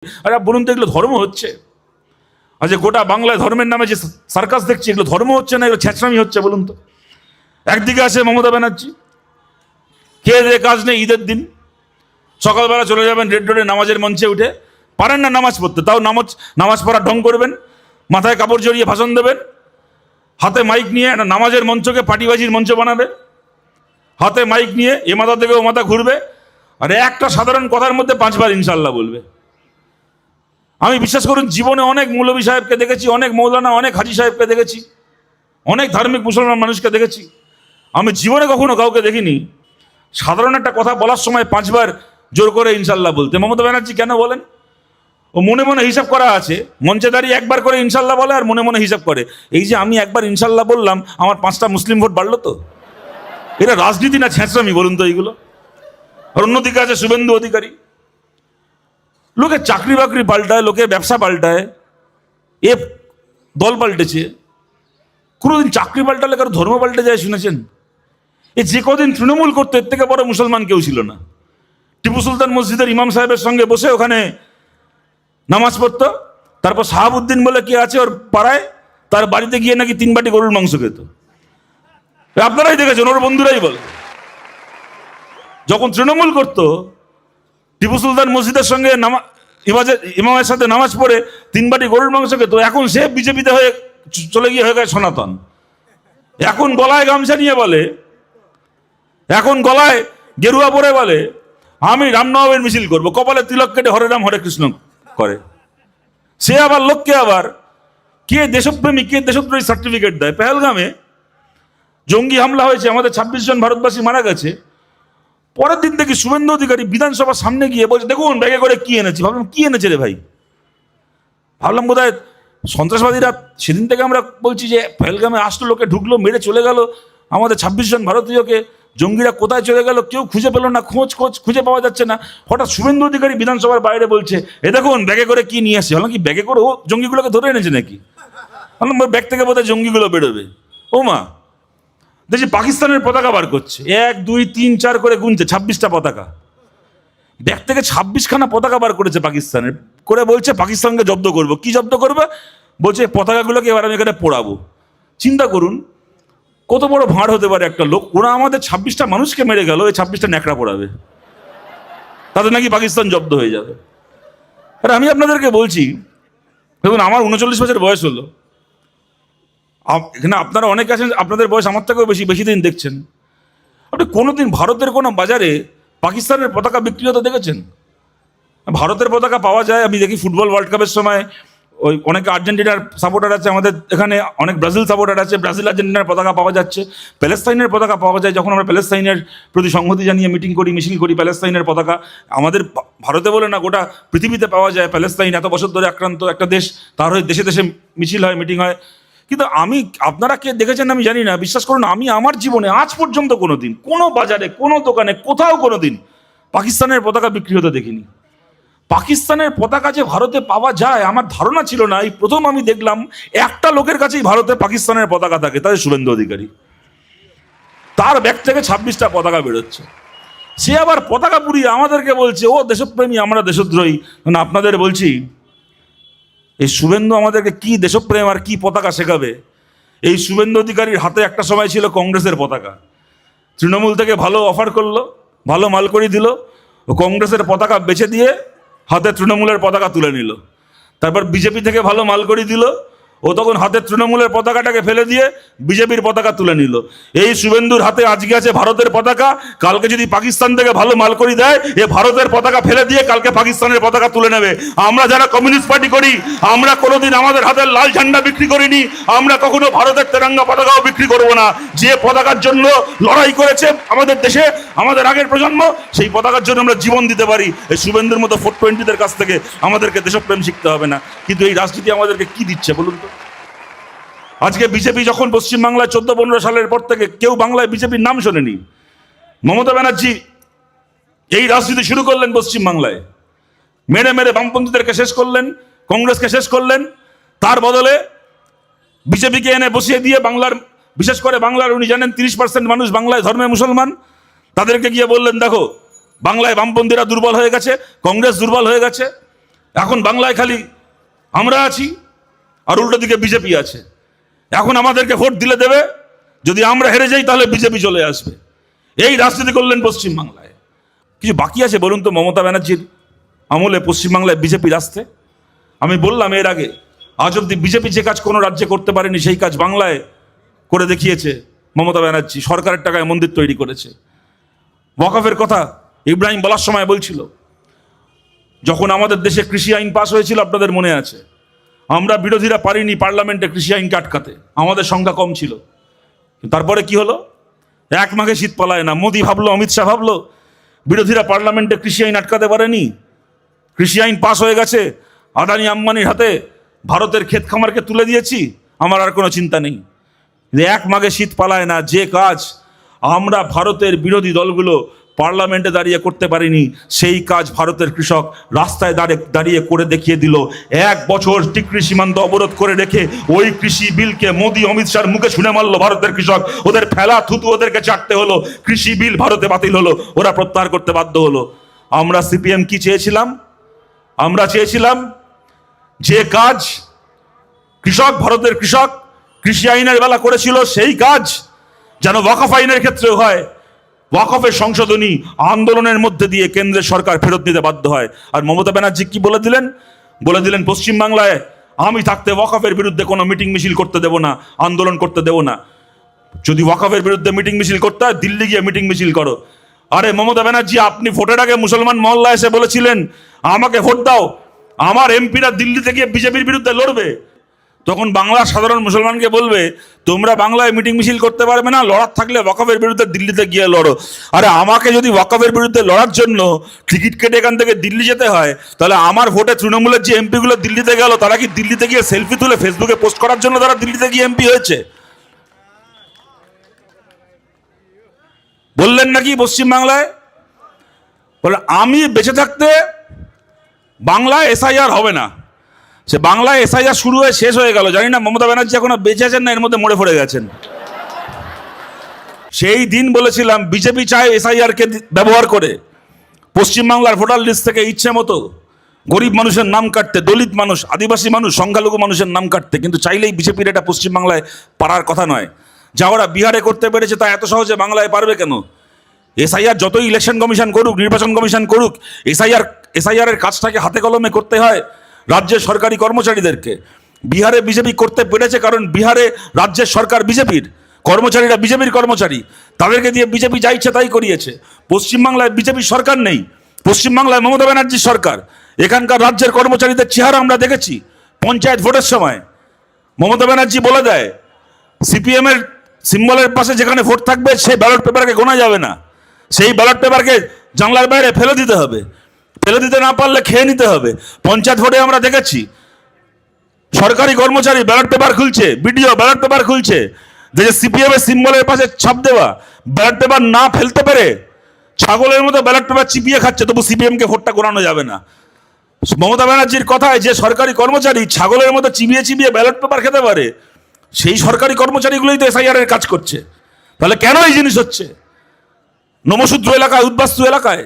আরে বলুন তো এগুলো ধর্ম হচ্ছে? আচ্ছা গোটা বাংলায় ধর্মের নামে যে সার্কাস দেখছি, এগুলো ধর্ম হচ্ছে না, এগুলো ছ্যাঁচড়ামি হচ্ছে বলুন তো? একদিকে আছে মমতা ব্যানার্জি, খেয়ে দিয়ে কাজ নেই, ঈদের দিন সকালবেলা চলে যাবেন রেড রোডে নামাজের মঞ্চে উঠে, পারেন না নামাজ পড়তে, তাও নামাজ পড়ার ঢং করবেন, মাথায় কাপড় জড়িয়ে ভাষণ দেবেন, হাতে মাইক নিয়ে একটা নামাজের মঞ্চকে পাটিবাজির মঞ্চ বানাবে, হাতে মাইক নিয়ে এ মাথা থেকে ও মাথা ঘুরবে, আর একটা সাধারণ কথার মধ্যে 5 বার ইনশাল্লাহ বলবে। আমি বিশ্বাস করুন জীবনে অনেক মৌলভী সাহেবকে দেখেছি, অনেক মৌলানা, অনেক হাজি সাহেবকে দেখেছি, অনেক ধার্মিক মুসলমান মানুষকে দেখেছি, আমি জীবনে কখনো কাউকে দেখিনি সাধারণ একটা কথা বলার সময় 5 বার জোর করে ইনশাল্লাহ বলতে। মমতা ব্যানার্জি কেন বলেন? ও মনে মনে হিসাব করা আছে, মঞ্চে দাঁড়িয়ে একবার করে ইনশাল্লাহ বলে আর মনে মনে হিসাব করে, এই যে আমি একবার ইনশাল্লাহ বললাম আমার 5টা মুসলিম ভোট বাড়লো তো। এটা রাজনীতি না ছ্যাঁচড়ামি বলুন তো এইগুলো? আর অন্যদিকে আছে শুভেন্দু অধিকারী, লোকে চাকরি বাকরি পাল্টায়, লোকে ব্যবসা পাল্টায়, এ দল পাল্টেছে, কোনোদিন চাকরি পাল্টালে কারো ধর্ম পাল্টে যায় শুনেছেন? এ যে কদিন তৃণমূল করতো এর থেকে বড় মুসলমান কেউ ছিল না। টিপু সুলতান মসজিদের ইমাম সাহেবের সঙ্গে বসে ওখানে নামাজ পড়তো, তারপর শাহাবুদ্দিন বলে কে আছে ওর পাড়ায়, তার বাড়িতে গিয়ে নাকি 3 বাটি গরুর মাংস খেত। আপনারাই দেখেছেন, ওর বন্ধুরাই বলে। যখন তৃণমূল করতো টিপু সুলতান মসজিদের সঙ্গে ইমামের সাথে নামাজ পড়ে 3 বাটি গরুর মাংস খেত, এখন সে বিজেপিতে হয়ে চলে গিয়ে হয়ে গেছে সনাতন। এখন গলায় গামছা নিয়ে বলে, এখন গলায় গেরুয়া পরে বলে আমি রামনবমীর মিছিল করব, কপালে তিলক কেটে হরে রাম হরে কৃষ্ণ করে। সে আবার লোককে আবার কে দেশপ্রেমী কে দেশদ্রোহী সার্টিফিকেট দেয়। পেহেলগামে জঙ্গি হামলা হয়েছে, আমাদের 26 জন ভারতবাসী মারা গেছে, পরের দিন দেখি শুভেন্দু অধিকারী বিধানসভার সামনে গিয়ে বলছে দেখুন ব্যাগে করে কি এনেছি। ভাবলাম কি এনেছে রে ভাই? ভাবলাম বোধহয় সন্ত্রাসবাদীরা, সেদিন থেকে আমরা বলছি যে পেহেলগামে আসলো, লোকে ঢুকলো, মেরে চলে গেল, আমাদের 26 জন ভারতীয়কে জঙ্গিরা কোথায় চলে গেল কেউ খুঁজে পেল না, খোঁজ খুঁজে পাওয়া যাচ্ছে না। হঠাৎ শুভেন্দু অধিকারী বিধানসভার বাইরে বলছে এ দেখুন ব্যাগে করে কি নিয়ে আসছে। ভাবলাম কি ব্যাগে করে ও জঙ্গিগুলোকে ধরে এনেছে নাকি? ভাবলাম ব্যাগ থেকে বোধহয় জঙ্গিগুলো বেরোবে। ও মা, দেখছি পাকিস্তানের পতাকা বার করছে, 1 2 3 4 করে গুনছে 26টা পতাকা। ব্যাগ থেকে 26খানা পতাকা বার করেছে পাকিস্তানের, করে বলছে পাকিস্তানকে জব্দ করব। কি জব্দ করবে? বলছে পতাকাগুলোকে এবার আমি এখানে পোড়াবো। চিন্তা করুন কত বড় ভাঁড় হতে পারে একটা লোক। ওরা আমাদের 26টা মানুষকে মেরে গেল, এই 26টা ন্যাকড়া পোড়াবে, তাদের নাকি পাকিস্তান জব্দ হয়ে যাবে। আর আমি আপনাদেরকে বলছি, দেখুন আমার 39 বছর বয়স হলো, এখানে আপনারা অনেকে আছেন আপনাদের বয়স আমার থেকেও বেশি দিন দেখছেন। আপনি কোনোদিন ভারতের কোনো বাজারে পাকিস্তানের পতাকা বিক্রি হতে দেখেছেন? ভারতের পতাকা পাওয়া যায়, আমি দেখি ফুটবল ওয়ার্ল্ড কাপের সময় ওই অনেক আর্জেন্টিনার সাপোর্টার আছে আমাদের এখানে, অনেক ব্রাজিল সাপোর্টার আছে, ব্রাজিল আর্জেন্টিনার পতাকা পাওয়া যাচ্ছে, প্যালেস্তাইনের পতাকা পাওয়া যায়। যখন আমরা প্যালেস্তাইনের প্রতি সংহতি জানিয়ে মিটিং করি, মিছিল করি, প্যালেস্তাইনের পতাকা আমাদের ভারতে বলে না গোটা পৃথিবীতে পাওয়া যায়। প্যালেস্তাইন এত বছর ধরে আক্রান্ত একটা দেশ, তার হয়ে দেশে দেশে মিছিল হয়, মিটিং হয়। কিন্তু আপনারা কে দেখেছেন আমি জানি না, বিশ্বাস করুন আমি আমার জীবনে আজ পর্যন্ত কোনো দিন কোনো বাজারে কোনো দোকানে কোথাও কোনো দিন পাকিস্তানের পতাকা বিক্রি হতে দেখিনি। পাকিস্তানের পতাকা যে ভারতে পাওয়া যায় আমার ধারণা ছিল না, এই প্রথম আমি দেখলাম একটা লোকের কাছেই ভারতে পাকিস্তানের পতাকা থাকে, তাদের শুভেন্দু অধিকারী। তার ব্যাগ থেকে 26টা পতাকা বেরোচ্ছে, সে আবার পতাকা পুড়িয়ে আমাদেরকে বলছে ও দেশপ্রেমী আমরা দেশদ্রোহী। না, আপনাদের বলছি এই শুভেন্দু আমাদেরকে কি দেশপ্রেম আর কি পতাকা শেখাবে? এই শুভেন্দু অধিকারীর হাতে একটা সময় ছিল কংগ্রেসের পতাকা, তৃণমূল থেকে ভালো অফার করলো, ভালো মাল করে দিল, ও কংগ্রেসের পতাকা বেচে দিয়ে হাতে তৃণমূলের পতাকা তুলে নিল। তারপর বিজেপি থেকে ভালো মাল করে দিল, ও তখন হাতে তৃণমূলের পতাকাটাকে ফেলে দিয়ে বিজেপির পতাকা তুলে নিল। এই শুভেন্দুর হাতে আজকে আছে ভারতের পতাকা, কালকে যদি পাকিস্তান থেকে ভালো মাল করে দেয় এ ভারতের পতাকা ফেলে দিয়ে কালকে পাকিস্তানের পতাকা তুলে নেবে। আমরা যারা কমিউনিস্ট পার্টি করি আমরা কোনোদিন আমাদের হাতের লাল ঝান্ডা বিক্রি করিনি, আমরা কখনো ভারতের তেরঙ্গা পতাকাও বিক্রি করব না। যে পতাকার জন্য লড়াই করেছে আমাদের দেশে আমাদের আগের প্রজন্ম, সেই পতাকার জন্য আমরা জীবন দিতে পারি। এই শুভেন্দুর মতো 420দের কাছ থেকে আমাদেরকে দেশপ্রেম শিখতে হবে না। কিন্তু এই রাজনীতি আমাদেরকে কি দিচ্ছে বলুন তো? আজকে বিজেপি যখন পশ্চিমবাংলায় 14-15 সালের পর থেকে কেউ বাংলায় বিজেপির নাম শোনেনি, মমতা ব্যানার্জি এই রাজনীতি শুরু করলেন পশ্চিমবাংলায়, মেরে মেরে বামপন্থীদেরকে শেষ করলেন, কংগ্রেসকে শেষ করলেন। তার বদলে বিজেপিকে এনে বসিয়ে দিয়ে বাংলার, বিশেষ করে বাংলার উনি জানেন 30% মানুষ বাংলায় ধর্মে মুসলমান, তাদেরকে গিয়ে বললেন দেখো বাংলায় বামপন্থীরা দুর্বল হয়ে গেছে, কংগ্রেস দুর্বল হয়ে গেছে, এখন বাংলায় খালি আমরা আছি আর উল্টো দিকে বিজেপি আছে। এখন আমাদেরকে ভোট দিলে দেবে, যদি আমরা হেরে যাই তাহলে বিজেপি চলে আসবে। এই রাজনীতি করলেন পশ্চিমবাংলায়। কিছু বাকি আছে বলুন তো মমতা ব্যানার্জির আমলে পশ্চিমবাংলায় বিজেপির আসতে? আমি বললাম এর আগে, আজ অব্দি বিজেপি যে কাজ কোনো রাজ্যে করতে পারেনি সেই কাজ বাংলায় করে দেখিয়েছে মমতা ব্যানার্জি। সরকারের টাকায় মন্দির তৈরি করেছে। ওয়াকফের কথা ইব্রাহিম বলার সময় বলছিল, যখন আমাদের দেশে কৃষি আইন পাস হয়েছিল আপনাদের মনে আছে, আমরা বিরোধীরা পারিনি পার্লামেন্টে কৃষি আইনকে আটকাতে, আমাদের সংখ্যা কম ছিল। তারপরে কি হলো? এক মাঘে শীত পালায় না। মোদি ভাবলো, অমিত শাহ ভাবলো বিরোধীরা পার্লামেন্টে কৃষি আইন আটকাতে পারেনি, কৃষি আইন পাস হয়ে গেছে, আদানি আম্বানির হাতে ভারতের ক্ষেত খামারকে তুলে দিয়েছি, আমার আর কোনো চিন্তা নেই। এক মাঘে শীত পালায় না যে কাজ আমরা ভারতের বিরোধী দলগুলো পার্লামেন্টে দাঁড়িয়ে করতে পারিনি, সেই কাজ ভারতের কৃষক রাস্তায় দাঁড়িয়ে করে দেখিয়ে দিল। 1 বছর টিকরি সীমান্ত অবরোধ করে রেখে ওই কৃষি বিলকে মোদি অমিত শাহর মুখে শুনে মারলো ভারতের কৃষক। ওদের ফেলা থুতু ওদেরকে চাটতে হলো, কৃষি বিল ভারতে বাতিল হলো, ওরা প্রত্যাহার করতে বাধ্য হলো। আমরা সিপিএম কি চেয়েছিলাম? আমরা চেয়েছিলাম যে কাজ কৃষক, ভারতের কৃষক কৃষি আইনের বেলা করেছিল, সেই কাজ যেন ওয়াকফ আইনের ক্ষেত্রেও হয়। ওয়াকফের সংশোধনী আন্দোলনের মধ্যে দিয়ে কেন্দ্রের সরকার ফেরত নিতে বাধ্য হয়। আর মমতা ব্যানার্জি কি বলে দিলেন? বলে দিলেন পশ্চিমবাংলায় আমি থাকতে ওয়াকফের বিরুদ্ধে কোনো মিটিং মিছিল করতে দেব না, আন্দোলন করতে দেব না। যদি ওয়াকফের বিরুদ্ধে মিটিং মিছিল করতে হয় দিল্লি গিয়ে মিটিং মিছিল করো। আরে মমতা ব্যানার্জি, আপনি ভোটের আগে মুসলমান মহল্লা এসে বলেছিলেন আমাকে ভোট দাও, আমার এমপিরা দিল্লিতে গিয়ে বিজেপির বিরুদ্ধে লড়বে। তখন বাংলার সাধারণ মুসলমানকে বলবে তোমরা বাংলায় মিটিং মিছিল করতে পারবে না, লড়ার থাকলে ওয়াকফের বিরুদ্ধে দিল্লিতে গিয়ে লড়ো। আরে আমাকে যদি ওয়াকফের বিরুদ্ধে লড়ার জন্য টিকিট কেটে এখান থেকে দিল্লি যেতে হয়, তাহলে আমার ভোটে তৃণমূলের যে এমপিগুলো দিল্লিতে গেল তারা কি দিল্লিতে গিয়ে সেলফি তুলে ফেসবুকে পোস্ট করার জন্য তারা দিল্লিতে গিয়ে এমপি হয়েছে? বললেন নাকি পশ্চিমবাংলায়? বলে আমি বেঁচে থাকতে বাংলায় এসআইআর হবে না। সে বাংলায় এসআইআর শুরু হয়ে শেষ হয়ে গেল, জানি না মমতা ব্যানার্জি এখনো বেঁচে আছেন না এর মধ্যে মরে পড়ে গেছেন। সেই দিন বলেছিলাম বিজেপি চায় এসআইআরকে ব্যবহার করে পশ্চিমবাংলার ভোটার লিস্ট থেকে ইচ্ছে মতো গরিব মানুষের নাম কাটতে, দলিত মানুষ, আদিবাসী মানুষ, সংখ্যালঘু মানুষের নাম কাটতে। কিন্তু চাইলেই বিজেপির এটা পশ্চিমবাংলায় পারার কথা নয়। যা ওরা বিহারে করতে পেরেছে তা এত সহজে বাংলায় পারবে কেন? এসআইআর যতই ইলেকশন কমিশন করুক, নির্বাচন কমিশন করুক, এসআইআর এর কাজটাকে হাতে কলমে করতে হয় রাজ্যের সরকারি কর্মচারীদেরকে। বিহারে বিজেপি করতে পেরেছে কারণ বিহারে রাজ্যের সরকার বিজেপির, কর্মচারীরা বিজেপির কর্মচারী, তাদেরকে দিয়ে বিজেপি যা ইচ্ছে তাই করিয়েছে। পশ্চিমবাংলায় বিজেপির সরকার নেই, পশ্চিমবাংলায় মমতা ব্যানার্জির সরকার। এখানকার রাজ্যের কর্মচারীদের চেহারা আমরা দেখেছি পঞ্চায়েত ভোটের সময়। মমতা ব্যানার্জি বলে দেয় সিপিএম এর সিম্বলের পাশে যেখানে ভোট থাকবে সেই ব্যালট পেপারকে গোনা যাবে না, সেই ব্যালট পেপারকে জানলার বাইরে ফেলে দিতে হবে, ফেলে দিতে না পারলে খেয়ে নিতে হবে। পঞ্চায়েত ভোটে আমরা দেখেছি সরকারি কর্মচারী ব্যালট পেপার খুলছে, বিডিও ব্যালট পেপার খুলছে, যে সিপিএম এর সিম্বলের পাশে ছাপ দেওয়া ব্যালট পেপার না ফেলতে পেরে ছাগলের মতো ব্যালট পেপার চিপিয়ে খাচ্ছে, তবু সিপিএম কে ভোটটা গোনানো যাবে না। মমতা ব্যানার্জির কথায় যে সরকারি কর্মচারী ছাগলের মতো চিবিয়ে চিবিয়ে ব্যালট পেপার খেতে পারে, সেই সরকারি কর্মচারীগুলোই তো এসআইআর এর কাজ করছে। তাহলে কেন এই জিনিস হচ্ছে? নমশূদ্র এলাকায়, উদ্বাস্তু এলাকায়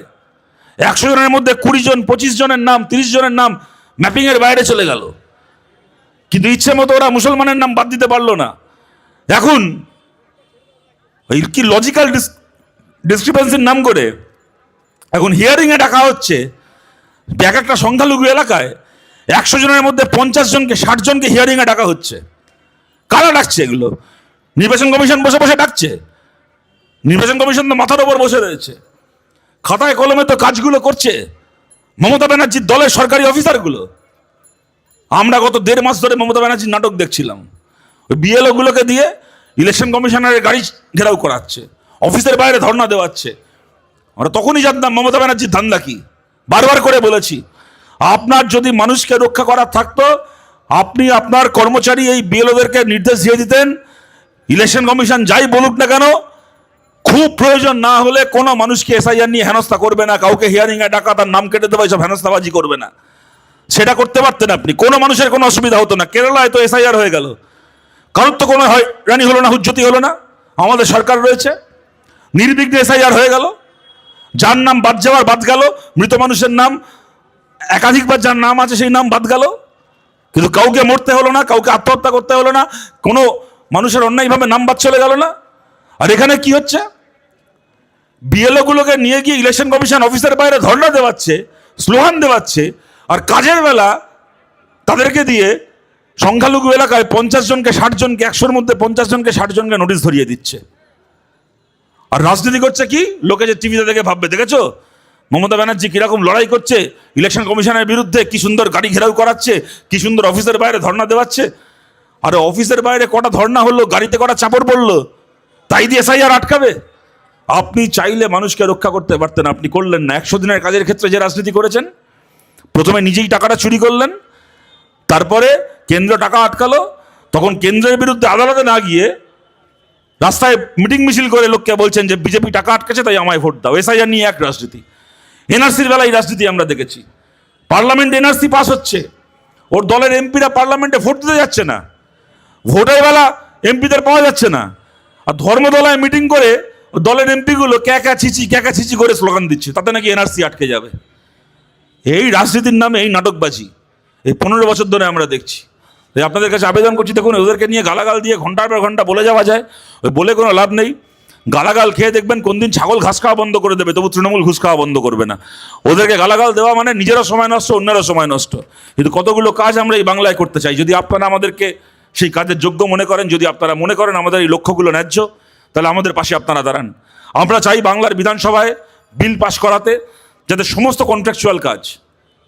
100 জনের মধ্যে 20 জন, 25 জনের নাম, 30 জনের নাম ম্যাপিং এর বাইরে চলে গেল, কিন্তু ইচ্ছে মতো ওরা মুসলমানের নাম বাদ দিতে পারলো না। এখন কি লজিক্যাল ডিসক্রিপেন্সির নাম করে এখন হিয়ারিং এ ডাকা হচ্ছে এক একটা সংখ্যালঘু এলাকায় 100 জনের মধ্যে 50 জনকে, 60 জনকে হিয়ারিং এ ডাকা হচ্ছে। কারা ডাকছে এগুলো? নির্বাচন কমিশন বসে বসে ডাকছে। নির্বাচন কমিশন তো মাথার ওপর বসে রয়েছে, খাতায় কলমে তো কাজগুলো করছে মমতা ব্যানার্জির দলের সরকারি অফিসারগুলো। আমরা গত 1.5 মাস ধরে মমতা ব্যানার্জির নাটক দেখছিলাম। ওই বিএলও গুলোকে দিয়ে ইলেকশন কমিশনারের গাড়ি ঘেরাও করাচ্ছে, অফিসের বাইরে ধর্ণা দেওয়াচ্ছে। আমরা তখনই জানতাম মমতা ব্যানার্জির ধান্দা কি। বারবার করে বলেছি, আপনার যদি মানুষকে রক্ষা করার থাকতো আপনি আপনার কর্মচারী এই বিএলওদেরকে নির্দেশ দিয়ে দিতেন, ইলেকশন কমিশন যাই বলুক না কেন, খুব প্রয়োজন না হলে কোনো মানুষকে এসআইআর নিয়ে হেনস্থা করবে না, কাউকে হিয়ারিং এ ডাকা, তার নাম কেটে দেবে, সব হেনস্থাবাজি করবে না। সেটা করতে পারতেন আপনি, কোনো মানুষের কোনো অসুবিধা হতো না। কেরালায় তো এসআইআর হয়ে গেল, কারোর তো কোনো রানি হলো না, হুজ্জতি হলো না। আমাদের সরকার রয়েছে, নির্বিঘ্নে এসআইআর হয়ে গেল। যার নাম বাদ যাওয়ার বাদ গেল, মৃত মানুষের নাম একাধিকবার যার নাম আছে সেই নাম বাদ গেল, কিন্তু কাউকে মরতে হলো না, কাউকে আত্মহত্যা করতে হলো না, কোনো মানুষের অন্যায়ভাবে নাম বাদ চলে গেল না। আর এখানে কি হচ্ছে, বিএলও গুলোকে নিয়ে গিয়ে ইলেকশন কমিশন অফিসের বাইরে ধর্ণা দেওয়াচ্ছে, স্লোগান দেওয়াচ্ছে, আর কাজের বেলা তাদেরকে দিয়ে সংখ্যালঘু এলাকায় 50 জনকে 60 জনকে 100-র মধ্যে 50 জনকে 60 জনকে নোটিশ ধরিয়ে দিচ্ছে। আর রাজনীতি করছে কি, লোকে যে টিভিতে দেখে ভাববে, দেখেছো মমতা ব্যানার্জি কিরকম লড়াই করছে ইলেকশন কমিশনের বিরুদ্ধে, কি সুন্দর গাড়ি ঘেরাও করাচ্ছে, কি সুন্দর অফিসের বাইরে ধর্ণা দেওয়াচ্ছে। আর অফিসের বাইরে কটা ধর্ণা হলো, গাড়িতে কটা চাপড় পড়লো, তাই দিয়ে এসআইআর আটকাবে? আপনি চাইলে মানুষকে রক্ষা করতে পারতেন, আপনি করলেন না। 100 দিনের কাজের ক্ষেত্রে যে রাজনীতি করেছেন, প্রথমে নিজেই টাকাটা চুরি করলেন, তারপরে কেন্দ্র টাকা আটকালো, তখন কেন্দ্রের বিরুদ্ধে আদালতে না গিয়ে রাস্তায় মিটিং মিছিল করে লোককে বলছেন যে বিজেপি টাকা আটকেছে তাই আমায় ভোট দাও। এসআইআর নিয়ে এক রাজনীতি, এনআরসির বেলায় রাজনীতি আমরা দেখেছি। পার্লামেন্ট এনআরসি পাস হচ্ছে, ওর দলের এমপিরা পার্লামেন্টে ভোট দিতে যাচ্ছে না, ভোটের বেলা এমপিদের পাওয়া যাচ্ছে না, আর ধর্মতলায় মিটিং করে দলের এমপিগুলো ক্যাকা ছিচি করে স্লোগান দিচ্ছে, তাতে নাকি এনআরসি আটকে যাবে। এই রাজনীতির নামে এই নাটকবাজি এই 15 বছর ধরে আমরা দেখছি। তাই আপনাদের কাছে আবেদন করছি, দেখুন ওদেরকে নিয়ে গালাগাল দিয়ে ঘন্টার পর ঘন্টা বলে যাওয়া যায়, ওই বলে কোনো লাভ নেই। গালাগাল খেয়ে দেখবেন কোন দিন ছাগল ঘাস খাওয়া বন্ধ করে দেবে, তবু তৃণমূল ঘুষ খাওয়া বন্ধ করবে না। ওদেরকে গালাগাল দেওয়া মানে নিজেরও সময় নষ্ট, অন্যেরও সময় নষ্ট। কিন্তু কতগুলো কাজ আমরা এই বাংলায় করতে চাই, যদি আপনারা আমাদেরকে সেই কাজের যোগ্য মনে করেন, যদি আপনারা মনে করেন আমাদের এই লক্ষ্যগুলো ন্যায্য, তাহলে আমাদের পাশে আপনারা দাঁড়ান। আমরা চাই বাংলার বিধানসভায় বিল পাশ করাতে, যাতে সমস্ত কন্ট্রাকচুয়াল কাজ,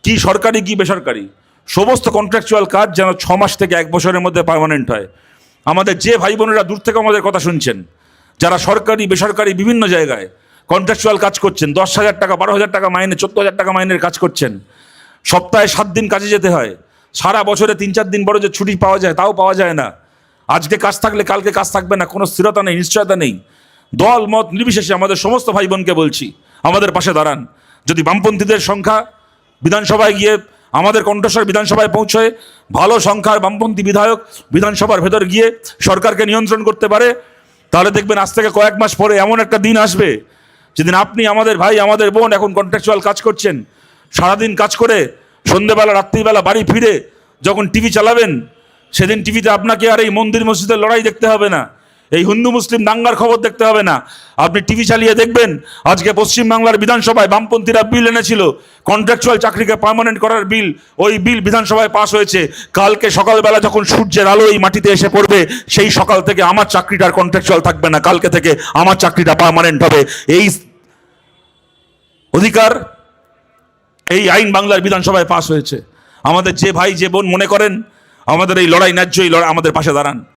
কি সরকারি কি বেসরকারি, সমস্ত কন্ট্রাকচুয়াল কাজ যেন 6 মাস থেকে 1 বছরের মধ্যে পার্মানেন্ট হয়। আমাদের যে ভাই বোনেরা দূর থেকে আমাদের কথা শুনছেন, যারা সরকারি বেসরকারি বিভিন্ন জায়গায় কন্ট্রাকচুয়াল কাজ করছেন, 10,000 টাকা 12,000 টাকা মাইনে 14,000 টাকা মাইনের কাজ করছেন, সপ্তাহে 7 দিন কাজে যেতে হয়, সারা বছরে 3-4 দিন বড় যে ছুটি পাওয়া যায় তাও পাওয়া যায় না, আজকে কাজ থাকলে কালকে কাজ থাকবে না, কোনো স্থিরতা নেই, নিশ্চয়তা নেই। দল মত নির্বিশেষে আমাদের সমস্ত ভাই বোনকে বলছি, আমাদের পাশে দাঁড়ান। যদি বামপন্থীদের সংখ্যা বিধানসভায় গিয়ে আমাদের কণ্ঠস্বর বিধানসভায় পৌঁছয়, ভালো সংখ্যার বামপন্থী বিধায়ক বিধানসভার ভেতর গিয়ে সরকারকে নিয়ন্ত্রণ করতে পারে, তাহলে দেখবেন আজ থেকে কয়েক মাস পরে এমন একটা দিন আসবে যেদিন আপনি আমাদের ভাই আমাদের বোন এখন কন্ট্রাকচুয়াল কাজ করছেন, সারাদিন কাজ করে সন্ধ্যেবেলা রাত্রিবেলা বাড়ি ফিরে যখন টিভি চালাবেন, সেদিন টিভিতে আপনাকে আর এই মন্দির মসজিদের লড়াই দেখতে হবে না, এই হিন্দু মুসলিম দাঙ্গার খবর দেখতে হবে না। আপনি টিভি চালিয়ে দেখবেন আজকে পশ্চিমবাংলার বিধানসভায় বামপন্থীরা বিল এনেছিল, কন্ট্রাকচুয়াল চাকরিকে পার্মানেন্ট করার বিল, ওই বিল বিধানসভায় পাস হয়েছে। কালকে সকালবেলা যখন সূর্যের আলো এই মাটিতে এসে পড়বে, সেই সকাল থেকে আমার চাকরিটা আর কন্ট্রাকচুয়াল থাকবে না, কালকে থেকে আমার চাকরিটা পার্মানেন্ট হবে। এই অধিকার, এই আইন বাংলার বিধানসভায় পাস হয়েছে। আমাদের যে ভাই যে বোন মনে করেন আমাদের এই লড়াই ন্যায্য, এই লড়াই আমাদের পাশে দাঁড়ান।